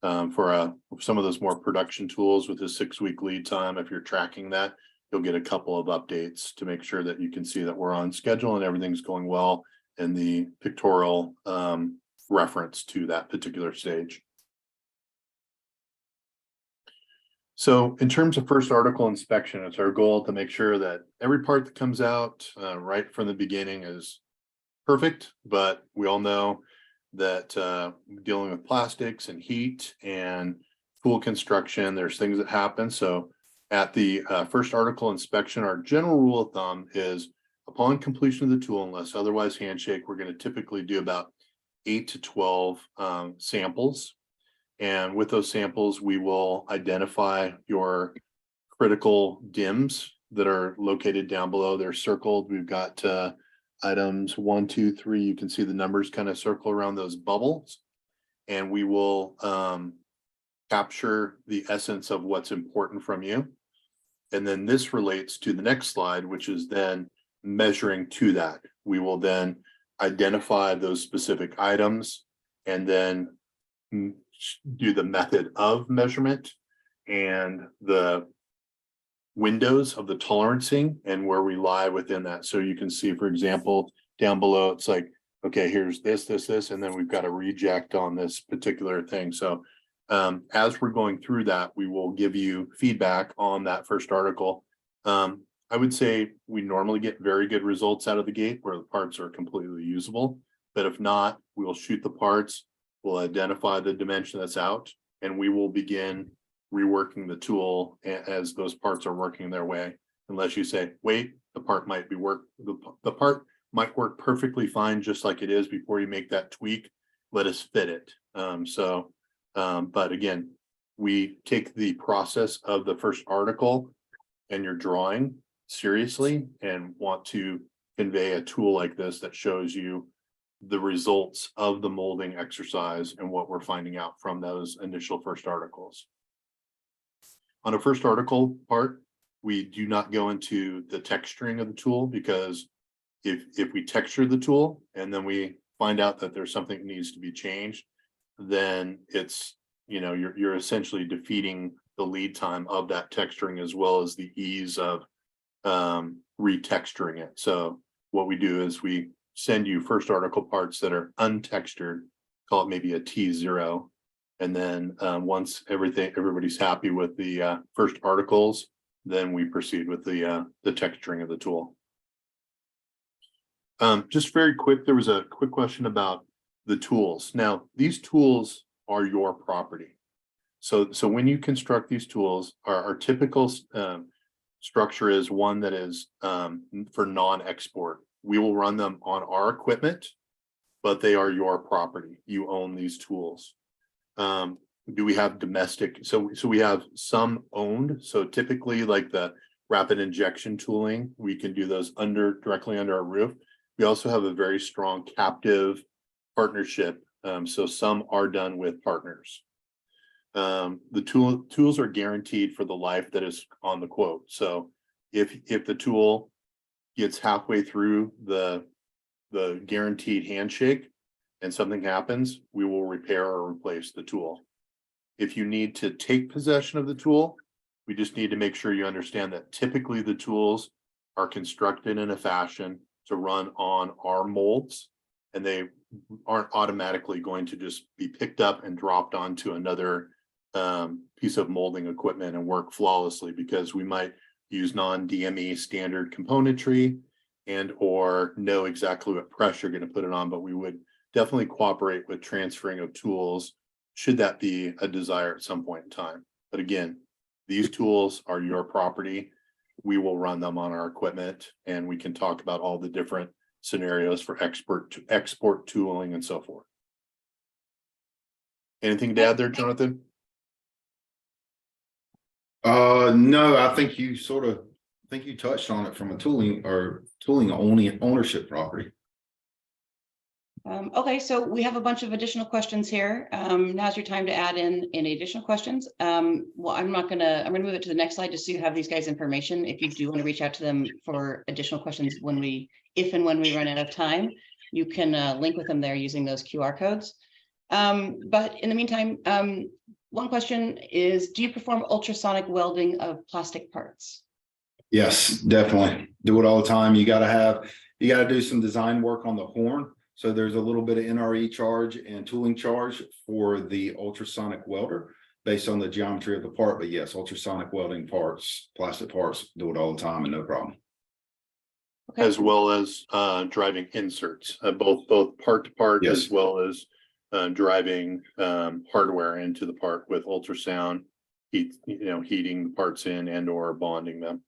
for some of those more production tools with a 6-week lead time, if you're tracking that, you'll get a couple of updates to make sure that you can see that we're on schedule and everything's going well, and the pictorial reference to that particular stage. So in terms of first article inspection, it's our goal to make sure that every part that comes out right from the beginning is perfect, but we all know that dealing with plastics and heat and tool construction, there's things that happen. So at the first article inspection, our general rule of thumb is upon completion of the tool, unless otherwise handshake, we're going to typically do about 8 to 12 samples. And with those samples, we will identify your critical DIMMs that are located down below. They're circled. We've got items 1, 2, 3, you can see the numbers kind of circle around those bubbles. And we will capture the essence of what's important from you. And then this relates to the next slide, which is then measuring to that. We will then identify those specific items and then do the method of measurement and the windows of the tolerancing and where we lie within that. So you can see, for example, down below, it's like, okay, here's this, and then we've got a reject on this particular thing. So as we're going through that, we will give you feedback on that first article. I would say we normally get very good results out of the gate where the parts are completely usable. But if not, we will shoot the parts, we'll identify the dimension that's out, and we will begin reworking the tool as those parts are working their way. Unless you say, wait, the part might be the part might work perfectly fine just like it is before you make that tweak, let us fit it. But again, we take the process of the first article and your drawing seriously and want to convey a tool like this that shows you the results of the molding exercise and what we're finding out from those initial first articles. On a first article part, we do not go into the texturing of the tool, because if we texture the tool and then we find out that there's something that needs to be changed, then it's, you're essentially defeating the lead time of that texturing as well as the ease of retexturing it. So what we do is we send you first article parts that are untextured, call it maybe a T0. And then once everybody's happy with the first articles, then we proceed with the texturing of the tool. Just very quick, there was a quick question about the tools. Now, these tools are your property. So when you construct these tools, our typical structure is one that is for non-export. We will run them on our equipment, but they are your property. You own these tools. Do we have domestic? So we have some owned. So typically like the rapid injection tooling, we can do those directly under our roof. We also have a very strong captive partnership. So some are done with partners. The tools are guaranteed for the life that is on the quote. So if the tool gets halfway through the guaranteed handshake and something happens, we will repair or replace the tool. If you need to take possession of the tool, we just need to make sure you understand that typically the tools are constructed in a fashion to run on our molds, and they aren't automatically going to just be picked up and dropped onto another piece of molding equipment and work flawlessly, because we might use non-DME standard componentry and or know exactly what pressure you're going to put it on, but we would definitely cooperate with transferring of tools should that be a desire at some point in time. But again, these tools are your property. We will run them on our equipment, and we can talk about all the different scenarios for export tooling and so forth. Anything to add there, Jonathan? No, I think you touched on it from a tooling only ownership property. Okay, so we have a bunch of additional questions here. Now's your time to add in any additional questions. Well, I'm gonna move it to the next slide just so you have these guys' information. If you do want to reach out to them for additional questions if and when we run out of time, you can link with them there using those QR codes. But in the meantime, one question is, do you perform ultrasonic welding of plastic parts? Yes, definitely. Do it all the time. You gotta do some design work on the horn. So there's a little bit of NRE charge and tooling charge for the ultrasonic welder based on the geometry of the part. But yes, ultrasonic welding parts, plastic parts, do it all the time and no problem. Okay. As well as driving inserts, both part to part, Yes. as well as driving hardware into the part with ultrasound, heating the parts in and or bonding them.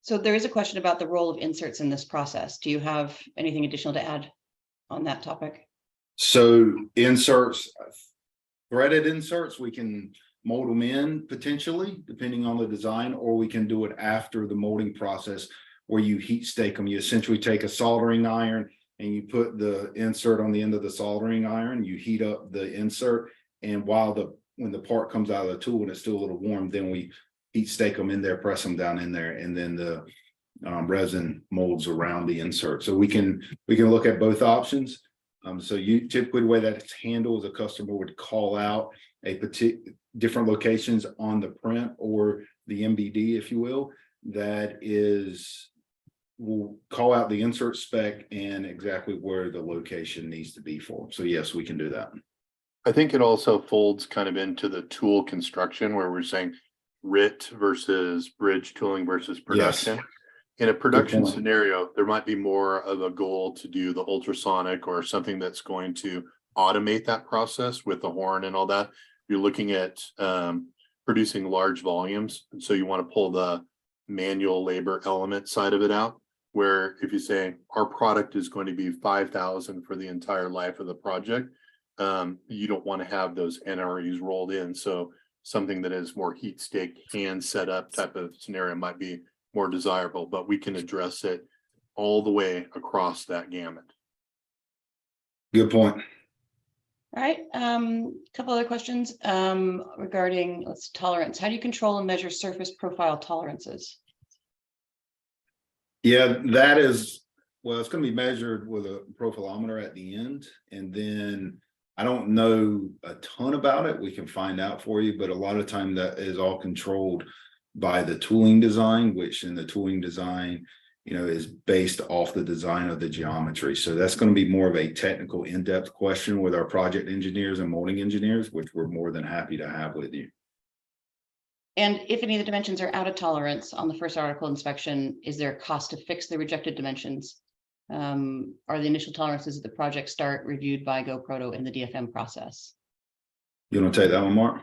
So there is a question about the role of inserts in this process. Do you have anything additional to add on that topic? So inserts, threaded inserts, we can mold them in potentially, depending on the design, or we can do it after the molding process where you heat stake them. You essentially take a soldering iron and you put the insert on the end of the soldering iron, you heat up the insert, and when the part comes out of the tool and it's still a little warm, then we heat stake them in there, press them down in there, and then the resin molds around the insert. So we can look at both options. So you typically the way that it's handled is a customer would call out a different locations on the print or the MBD, if you will, will call out the insert spec and exactly where the location needs to be for. So yes, we can do that. I think it also folds kind of into the tool construction where we're saying RIT versus bridge tooling versus production. Yes. In a production point. scenario, there might be more of a goal to do the ultrasonic or something that's going to automate that process with the horn and all that. You're looking at producing large volumes. And so you want to pull the manual labor element side of it out, where if you say our product is going to be 5,000 for the entire life of the project, you don't want to have those NREs rolled in. So something that is more heat stake, hand set up type of scenario might be more desirable, but we can address it all the way across that gamut. Good point. All right, couple other questions regarding tolerance. How do you control and measure surface profile tolerances? Yeah, that is, well, it's going to be measured with a profilometer at the end. And then I don't know a ton about it. We can find out for you, but a lot of time that is all controlled by the tooling design, which in the tooling design, is based off the design of the geometry. So that's going to be more of a technical in-depth question with our project engineers and molding engineers, which we're more than happy to have with you. And if any of the dimensions are out of tolerance on the first article inspection, is there a cost to fix the rejected dimensions? Are the initial tolerances at the project start reviewed by GoProto in the DFM process? You want to take that one, Mark?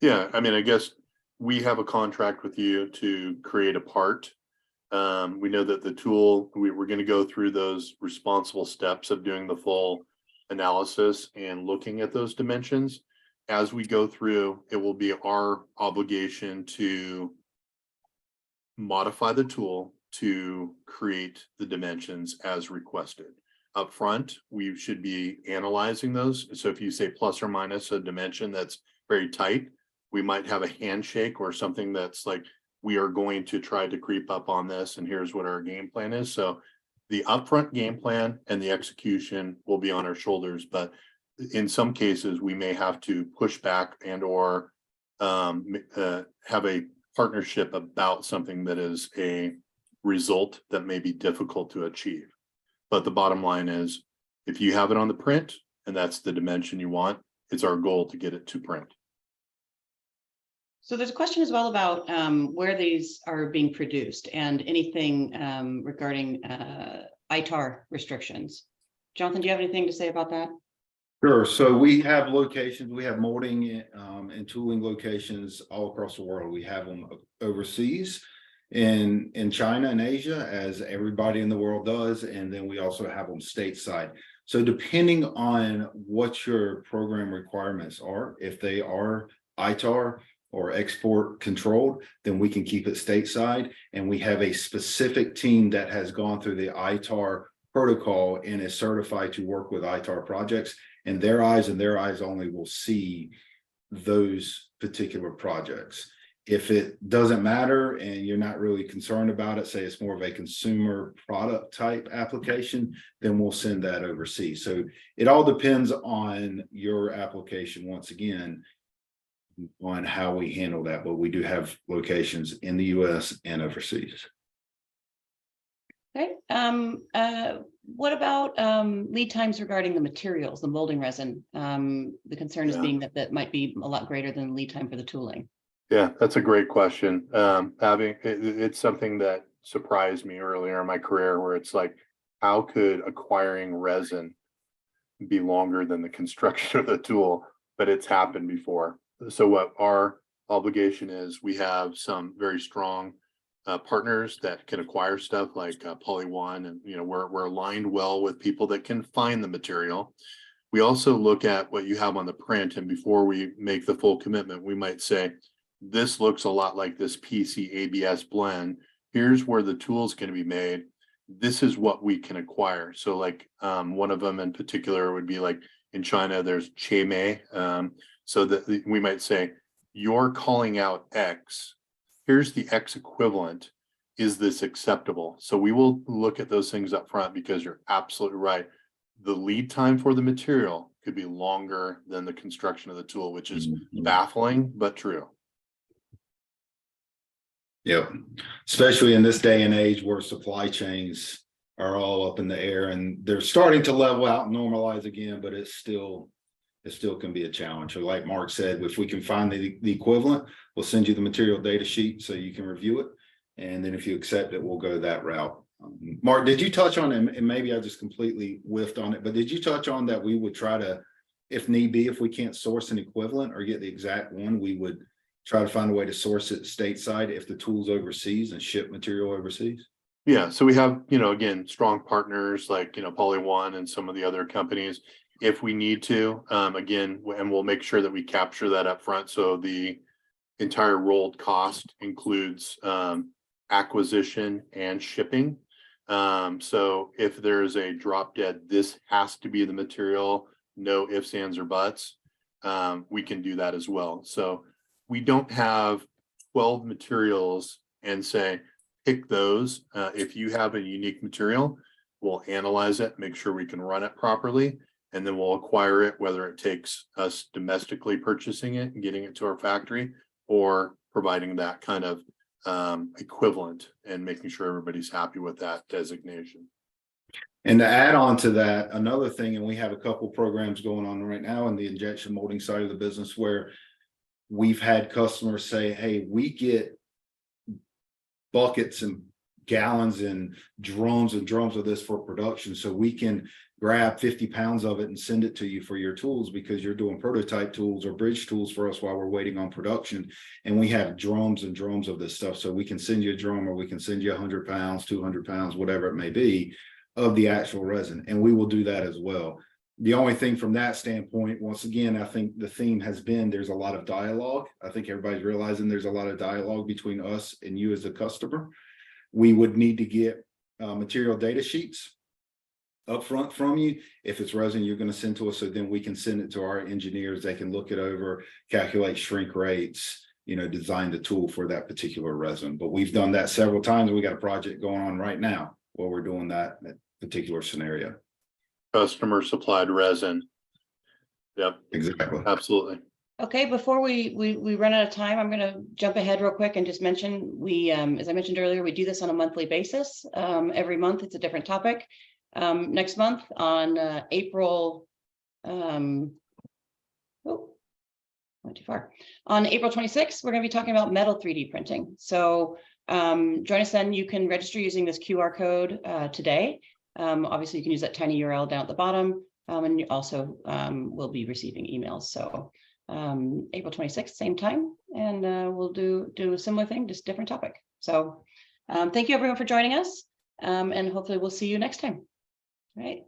Yeah, I mean, I guess we have a contract with you to create a part. We know that the tool, we're going to go through those responsible steps of doing the full analysis and looking at those dimensions. As we go through, it will be our obligation to modify the tool to create the dimensions as requested. Up front, we should be analyzing those. So if you say plus or minus a dimension that's very tight, we might have a handshake or something that's like, we are going to try to creep up on this, and here's what our game plan is. So the upfront game plan and the execution will be on our shoulders, but in some cases we may have to push back and or have a partnership about something that is a result that may be difficult to achieve. But the bottom line is, if you have it on the print and that's the dimension you want, it's our goal to get it to print. So there's a question as well about where these are being produced and anything regarding ITAR restrictions. Jonathan, do you have anything to say about that? Sure. So we have locations, we have molding and tooling locations all across the world. We have them overseas in China and Asia, as everybody in the world does. And then we also have them stateside. So depending on what your program requirements are, if they are ITAR or export controlled, then we can keep it stateside. And we have a specific team that has gone through the ITAR protocol and is certified to work with ITAR projects, and their eyes and their eyes only will see those particular projects. If it doesn't matter and you're not really concerned about it, say it's more of a consumer product type application, then we'll send that overseas. So it all depends on your application, once again, on how we handle that, but we do have locations in the US and overseas. Okay. What about lead times regarding the materials, the molding resin? The concern is being that that might be a lot greater than lead time for the tooling. Yeah, that's a great question. It's something that surprised me earlier in my career, where it's like, how could acquiring resin be longer than the construction of the tool? But it's happened before. So what our obligation is, we have some very strong partners that can acquire stuff like Poly One, and we're aligned well with people that can find the material. We also look at what you have on the print, and before we make the full commitment, we might say, this looks a lot like this PC ABS blend. here's where the tool is going to be made. This is what we can acquire. So like one of them in particular would be like in China, there's Cheme. So that we might say, you're calling out X. Here's the X equivalent. Is this acceptable? So we will look at those things up front because you're absolutely right. The lead time for the material could be longer than the construction of the tool, which is baffling, but true. Yep. Especially in this day and age where supply chains are all up in the air and they're starting to level out and normalize again, but it still can be a challenge. So like Mark said, if we can find the equivalent, we'll send you the material data sheet so you can review it. And then if you accept it, we'll go that route. Mark, did you touch on it? And maybe I just completely whiffed on it, but did you touch on that we would try to, if need be, if we can't source an equivalent or get the exact one, we would try to find a way to source it stateside if the tool's overseas and ship material overseas? Yeah, so we have, again, strong partners like, Poly One and some of the other companies. If we need to, again, and we'll make sure that we capture that up front. So the entire rolled cost includes acquisition and shipping. So if there's a drop dead, this has to be the material, no ifs, ands, or buts, we can do that as well. So we don't have 12 materials and say, pick those. If you have a unique material, we'll analyze it, make sure we can run it properly, and then we'll acquire it, whether it takes us domestically purchasing it and getting it to our factory or providing that kind of equivalent and making sure everybody's happy with that designation. And to add on to that, another thing, and we have a couple programs going on right now in the injection molding side of the business where we've had customers say, hey, we get buckets and gallons and drums of this for production. So we can grab 50 pounds of it and send it to you for your tools because you're doing prototype tools or bridge tools for us while we're waiting on production. And we have drums and drums of this stuff. So we can send you a drum or we can send you 100 pounds, 200 pounds, whatever it may be of the actual resin. And we will do that as well. The only thing from that standpoint, once again, I think the theme has been there's a lot of dialogue. I think everybody's realizing there's a lot of dialogue between us and you as a customer. We would need to get material data sheets up front from you. If it's resin you're going to send to us, so then we can send it to our engineers. They can look it over, calculate shrink rates, design the tool for that particular resin. But we've done that several times. We got a project going on right now where we're doing that particular scenario. Customer supplied resin. Yep, Exactly. absolutely. Okay, before we run out of time, I'm going to jump ahead real quick and just mention we, as I mentioned earlier, we do this on a monthly basis. Every month it's a different topic. Next month on April, went too far. On April 26th, we're going to be talking about metal 3D printing. So join us then. You can register using this QR code today. Obviously, you can use that tiny URL down at the bottom, and you also will be receiving emails. So April 26th, same time, and we'll do a similar thing, just different topic. So thank you everyone for joining us, and hopefully we'll see you next time. All right.